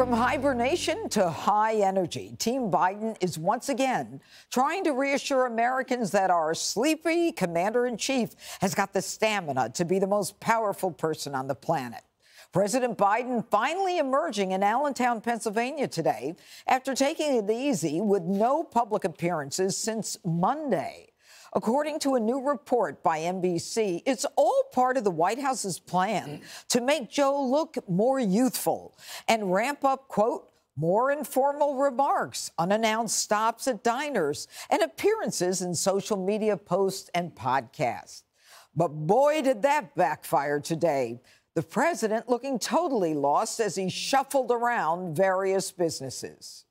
From hibernation to high energy, Team Biden is once again trying to reassure Americans that our sleepy commander-in-chief has got the stamina to be the most powerful person on the planet. President Biden finally emerging in Allentown, Pennsylvania today after taking it easy with no public appearances since Monday. According to a new report by NBC, it's all part of the White House's plan to make Joe look more youthful and ramp up, quote, more informal remarks, unannounced stops at diners, and appearances in social media posts and podcasts. But boy, did that backfire today. The president looking totally lost as he shuffled around various businesses.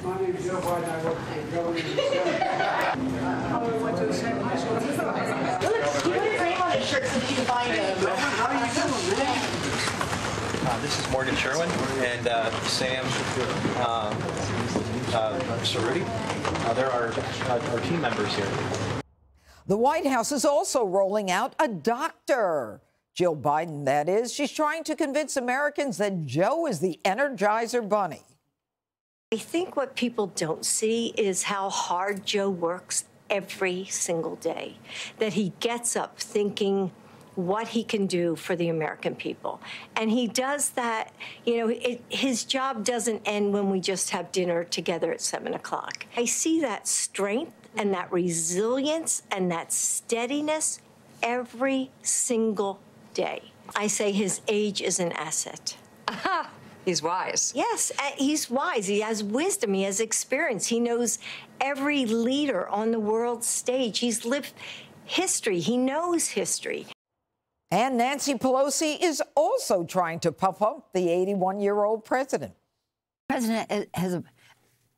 My name is Joe Biden. I work for the government of the Senate. I went to the same high school. You put his name on his shirt so you can find him. How are you doing, man? This is Morgan Sherwin and Sam Cerruti. They're our team members here. The White House is also rolling out a doctor. Jill Biden, that is. She's trying to convince Americans that Joe is the Energizer Bunny. I think what people don't see is how hard Joe works every single day, that he gets up thinking what he can do for the American people. And he does that, his job doesn't end when we just have dinner together at 7 o'clock. I see that strength and that resilience and that steadiness every single day. I say his age is an asset. Aha! He's wise. Yes, he's wise. He has wisdom. He has experience. He knows every leader on the world stage. He's lived history. He knows history. And Nancy Pelosi is also trying to puff up the 81-year-old president. The president has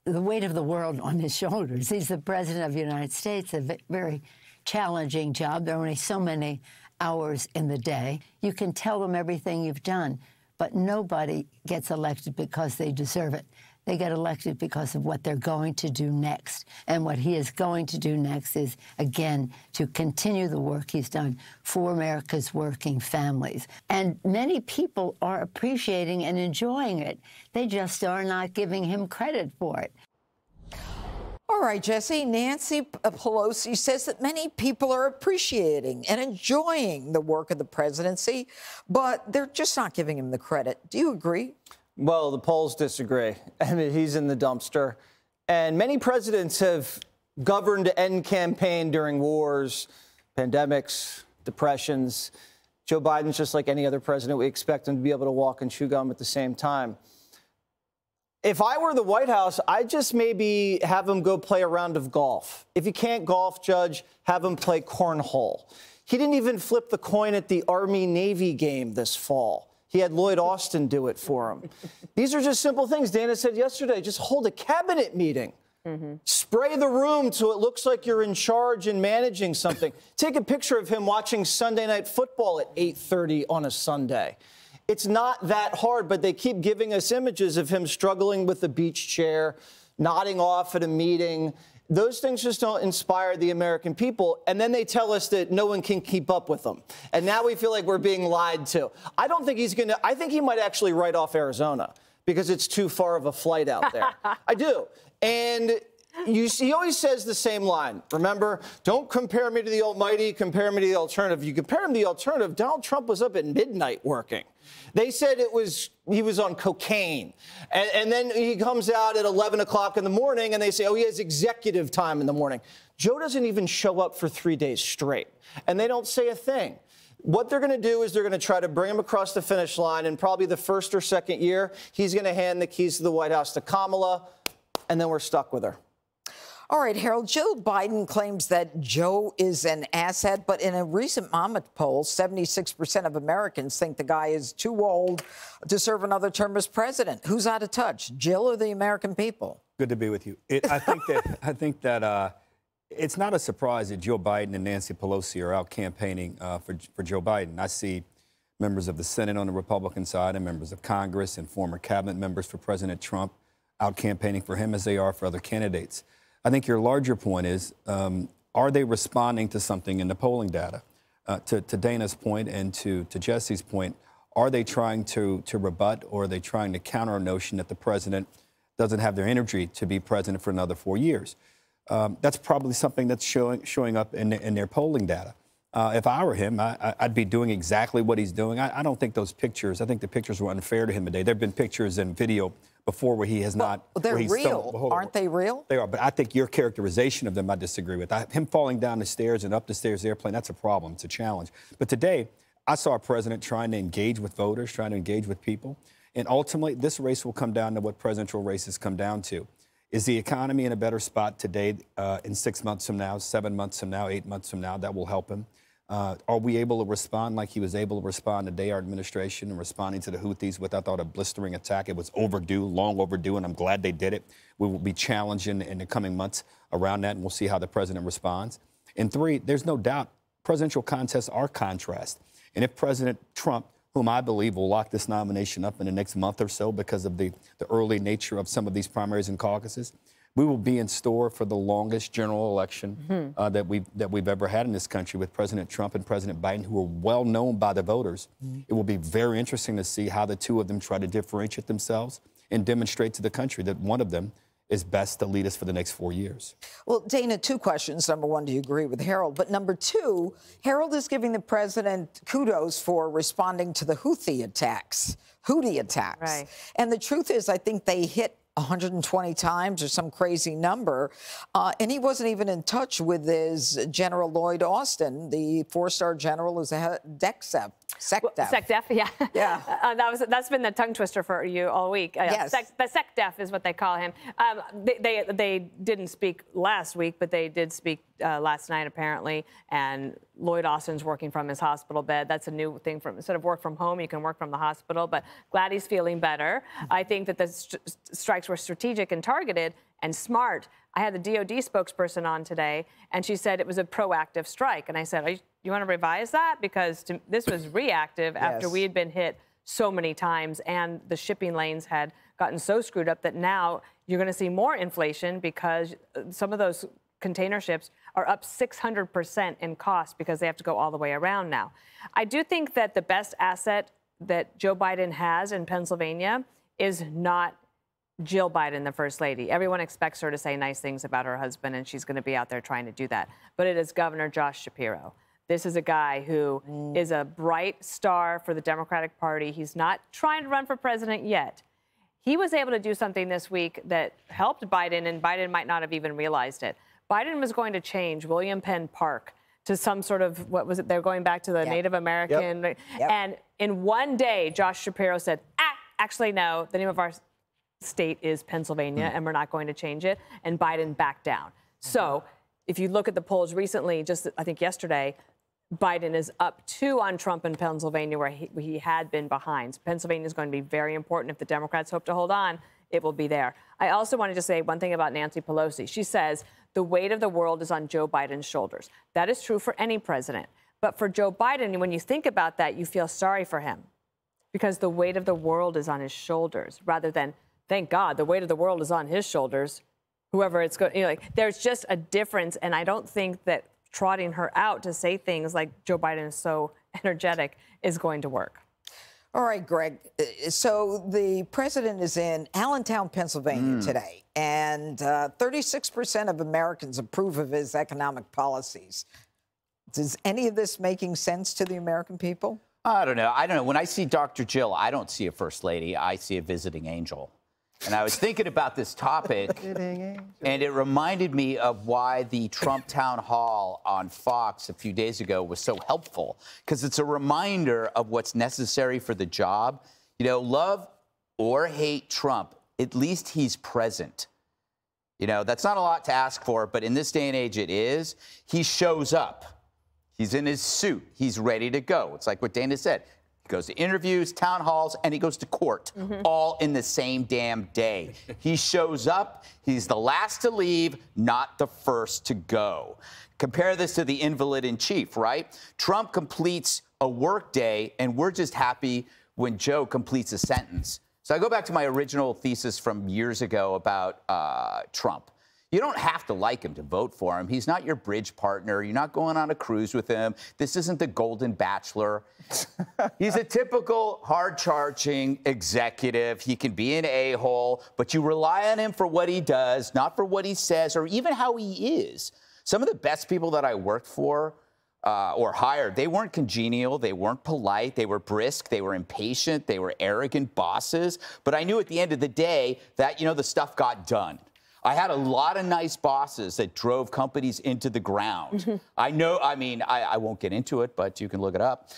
the weight of the world on his shoulders. He's the president of the United States, a very challenging job. There are only so many hours in the day. You can tell them everything you've done. But nobody gets elected because they deserve it. They get elected because of what they're going to do next. And what he is going to do next is, again, to continue the work he's done for America's working families. And many people are appreciating and enjoying it. They just are not giving him credit for it. All right, Jesse, Nancy Pelosi says that many people are appreciating and enjoying the work of the presidency, but they're just not giving him the credit. Do you agree? Well, the polls disagree. I mean, he's in the dumpster. And many presidents have governed to end campaign during wars, pandemics, depressions. Joe Biden's just like any other president. We expect him to be able to walk and chew gum at the same time. If I were the White House, I'd just maybe have him go play a round of golf. If you can't golf, Judge, have him play cornhole. He didn't even flip the coin at the Army-Navy game this fall. He had Lloyd Austin do it for him. These are just simple things. Dana said yesterday, just hold a cabinet meeting. Spray the room so it looks like you're in charge and managing something. Take a picture of him watching Sunday Night Football at 8:30 on a Sunday. It's not that hard, but they keep giving us images of him struggling with the beach chair, nodding off at a meeting. Those things just don't inspire the American people. And then they tell us that no one can keep up with them. And now we feel like we're being lied to. I don't think he's going to. I think he might actually write off Arizona because it's too far of a flight out there. I do. And he always says the same line. Remember, don't compare me to the almighty, compare me to the alternative. You compare him to the alternative, Donald Trump was up at midnight working. They said he was on cocaine. And then he comes out at 11 o'clock in the morning, and they say, oh, he has executive time in the morning. Joe doesn't even show up for 3 days straight, and they don't say a thing. What they're going to do is they're going to try to bring him across the finish line, and probably the first or second year, he's going to hand the keys to the White House to Kamala, and then we're stuck with her. All right, Harold, Jill Biden claims that Joe is an asset, but in a recent Monmouth poll, 76% of Americans think the guy is too old to serve another term as president. Who's out of touch, Jill or the American people? Good to be with you. I think that it's not a surprise that Joe Biden and Nancy Pelosi are out campaigning for Joe Biden. I see members of the Senate on the Republican side and members of Congress and former cabinet members for President Trump out campaigning for him as they are for other candidates. I think your larger point is, are they responding to something in the polling data? To Dana's point and to Jesse's point, Are they trying to rebut, or are they trying to counter a notion that the president doesn't have their energy to be president for another 4 years? That's probably something that's showing up in their polling data. If I were him, I'd be doing exactly what he's doing. I don't think those pictures, I think the pictures were unfair to him today. There have been pictures and video before where he has not. They're real, aren't they real? They are, but I think your characterization of them I disagree with. Him falling down the stairs and up the stairs of the airplane, that's a problem. It's a challenge. But today, I saw a president trying to engage with voters, trying to engage with people. And ultimately, this race will come down to what presidential races come down to. Is the economy in a better spot today in 6 months from now, 7 months from now, 8 months from now? That will help him. Are we able to respond like he was able to respond today, our administration, and responding to the Houthis with, I thought, a blistering attack? It was overdue, long overdue, and I'm glad they did it. We will be challenged in the coming months around that, and we'll see how the president responds. And three, there's no doubt presidential contests are contrast. And if President Trump, whom I believe will lock this nomination up in the next month or so because of the early nature of some of these primaries and caucuses, we will be in store for the longest general election that we've ever had in this country, with President Trump and President Biden, who are well known by the voters. It will be very interesting to see how the two of them try to differentiate themselves and demonstrate to the country that one of them is best to lead us for the next 4 years. Well, Dana, two questions. Number one, do you agree with Harold? But number two, Harold is giving the president kudos for responding to the Houthi attacks. Right. And the truth is, I think they hit 120 times or some crazy number. And he wasn't even in touch with his General Lloyd Austin, the four-star general who's a SecDef. SecDef, yeah. Yeah. That's been the tongue twister for you all week. Yes. The SecDef is what they call him. They didn't speak last week, but they did speak last night, apparently. And Lloyd Austin's working from his hospital bed. That's a new thing. Instead of work from home, you can work from the hospital. But glad he's feeling better. I think that the strikes were strategic and targeted and smart. I had the DOD spokesperson on today, and she said it was a proactive strike. And I said, you want to revise that? Because this was reactive after we had been hit so many times, and the shipping lanes had gotten so screwed up that now you're going to see more inflation because some of those container ships are up 600% in cost because they have to go all the way around now. I do think that the best asset that Joe Biden has in Pennsylvania is not Jill Biden, the First Lady. Everyone expects her to say nice things about her husband, and she's going to be out there trying to do that. But it is Governor Josh Shapiro. This is a guy who is a bright star for the Democratic Party. He's not trying to run for president yet. He was able to do something this week that helped Biden, and Biden might not have even realized it. Biden was going to change William Penn Park to some sort of, what was it? They're going back to the Native American. And in one day, Josh Shapiro said, actually, no, the name of our state is Pennsylvania, and we're not going to change it. And Biden backed down. So if you look at the polls recently, just I think yesterday, Biden is up 2 on Trump in Pennsylvania, where he had been behind. So Pennsylvania is going to be very important. If the Democrats hope to hold on, it will be there. I also wanted to say one thing about Nancy Pelosi. She says the weight of the world is on Joe Biden's shoulders. That is true for any president. But for Joe Biden, when you think about that, you feel sorry for him because the weight of the world is on his shoulders rather than, thank God, the weight of the world is on his shoulders. Whoever it's going, there's just a difference. And I don't think that trotting her out to say things like Joe Biden is so energetic is going to work. All right, Greg. So the president is in Allentown, Pennsylvania today, and 36% of Americans approve of his economic policies. Is any of this making sense to the American people? I don't know. When I see Dr. Jill, I don't see a first lady. I see a visiting angel. And I was thinking about this topic, and it reminded me of why the Trump town hall on Fox a few days ago was so helpful, because it's a reminder of what's necessary for the job. Love or hate Trump, at least he's present. That's not a lot to ask for, but in this day and age it is. He shows up. He's in his suit. He's ready to go. It's like what Dana said. Goes to interviews, town halls, and he goes to court, all in the same damn day. He shows up. He's the last to leave, not the first to go. Compare this to the invalid in chief, right? Trump completes a work day, and we're just happy when Joe completes a sentence. So I go back to my original thesis from years ago about Trump. You don't have to like him to vote for him. He's not your bridge partner. You're not going on a cruise with him. This isn't the Golden Bachelor. He's a typical hard-charging executive. He can be an a-hole, but you rely on him for what he does, not for what he says or even how he is. Some of the best people that I worked for or hired, they weren't congenial, they weren't polite, they were brisk, they were impatient, they were arrogant bosses. But I knew at the end of the day that, you know, the stuff got done. I had a lot of nice bosses that drove companies into the ground. I won't get into it, but you can look it up.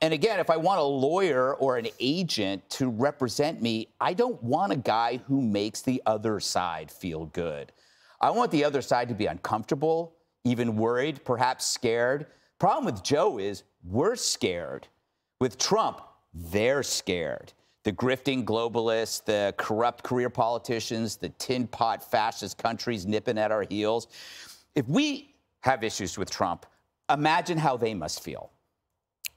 And again, if I want a lawyer or an agent to represent me, I don't want a guy who makes the other side feel good. I want the other side to be uncomfortable, even worried, perhaps scared. Problem with Joe is we're scared. With Trump, they're scared. The grifting globalists, the corrupt career politicians, the tin pot fascist countries nipping at our heels. If we have issues with Trump, imagine how they must feel.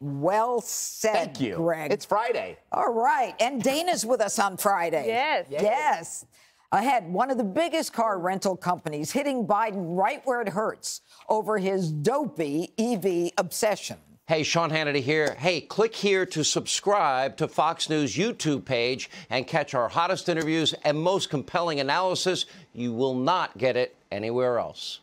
Well said, Thank you. Greg. It's Friday. All right. And Dana's with us on Friday. Yes. Yes. Ahead, one of the biggest car rental companies hitting Biden right where it hurts over his dopey EV obsession. Hey, Sean Hannity here. Hey, click here to subscribe to Fox News YouTube page and catch our hottest interviews and most compelling analysis. You will not get it anywhere else.